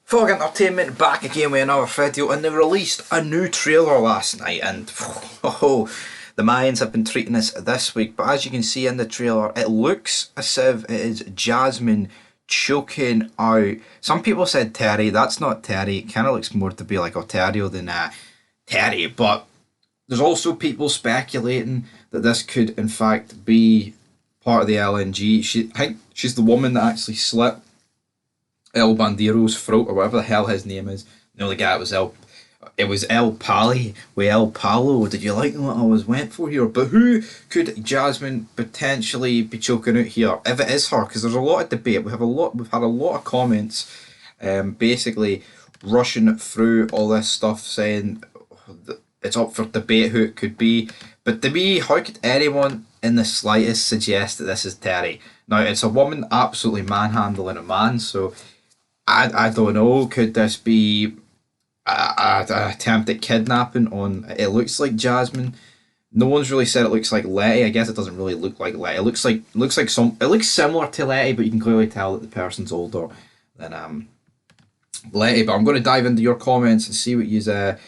Fog Entertainment back again with another video, and they released a new trailer last night, and the Mayans have been treating us this week. But as you can see in the trailer, it looks as if it is Jazmine choking out. Some people said Terry. That's not Terry. It kind of looks more to be like Ontario than Terry. But there's also people speculating that this could in fact be part of the LNG. I think she's the woman that actually slit El Bandiro's throat, or whatever the hell his name is. No, the guy it was El Pali with El Palo. Did you like what I went for here? But who could Jazmine potentially be choking out here if it is her? Because there's a lot of debate. We've had a lot of comments, basically rushing through all this stuff, saying that it's up for debate who it could be. But to me, how could anyone in the slightest suggest that this is Terry? Now, it's a woman absolutely manhandling a man, so I don't know. Could this be an attempt at kidnapping on? It looks like Jazmine. No one's really said it looks like Letty. I guess it doesn't really look like Letty. It looks similar to Letty, but you can clearly tell that the person's older than Letty. But I'm going to dive into your comments and see what you said.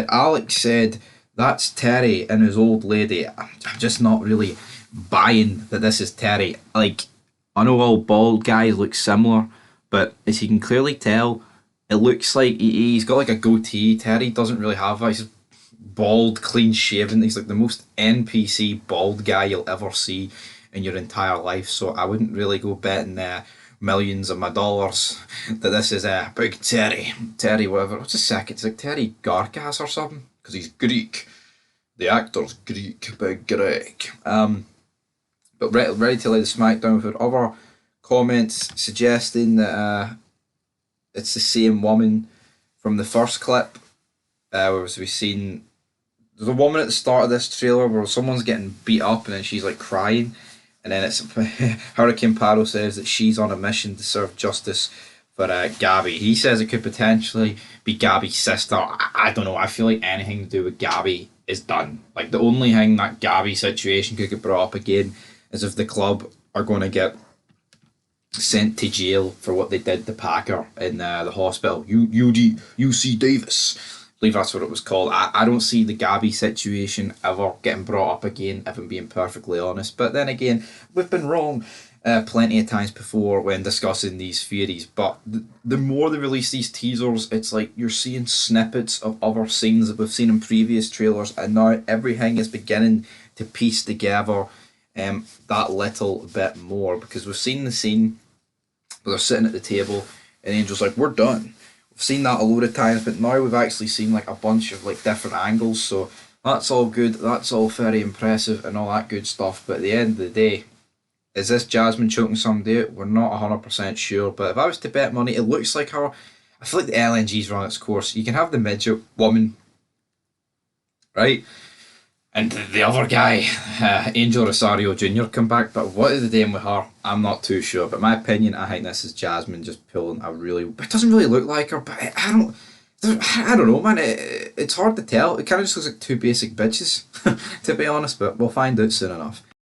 Alex said that's Terry and his old lady. I'm just not really buying that this is Terry. Like, I know all bald guys look similar, but as you can clearly tell, it looks like he's got like a goatee. Terry doesn't really have that. He's bald, clean shaven. He's like the most NPC bald guy you'll ever see in your entire life. So I wouldn't really go betting millions of my dollars that this is big Terry whatever. What's his second? It's like Terry Garkas or something, because he's Greek. The actor's Greek, big Greek. But ready to lay the smackdown for other comments suggesting that it's the same woman from the first clip. Whereas we've seen, there's a woman at the start of this trailer where someone's getting beat up and then she's like crying, and then it's Hurricane Paro says that she's on a mission to serve justice for Gabby. He says it could potentially be Gabby's sister. I don't know. I feel like anything to do with Gabby is done. Like, the only thing that Gabby situation could get brought up again is if the club are going to get sent to jail for what they did to Packer in the hospital. UC Davis. I believe that's what it was called. I don't see the Gabby situation ever getting brought up again, if I'm being perfectly honest. But then again, we've been wrong plenty of times before when discussing these theories. But the more they release these teasers, it's like you're seeing snippets of other scenes that we've seen in previous trailers, and now everything is beginning to piece together that little bit more, because we've seen the scene where they're sitting at the table and Angel's like, we're done. We've seen that a load of times, but now we've actually seen like a bunch of like different angles, so that's all good, that's all very impressive and all that good stuff. But at the end of the day, is this Jazmine choking somebody out? We're not 100% sure, but if I was to bet money, it looks like her. I feel like the LNG's run its course. You can have the midget woman, right? And the other guy, Angel Rosario Jr. come back, but what is the name with her? I'm not too sure. But in my opinion, I think this is Jazmine just pulling a really... It doesn't really look like her, but I don't know, man. It's hard to tell. It kind of just looks like two basic bitches, to be honest, but we'll find out soon enough.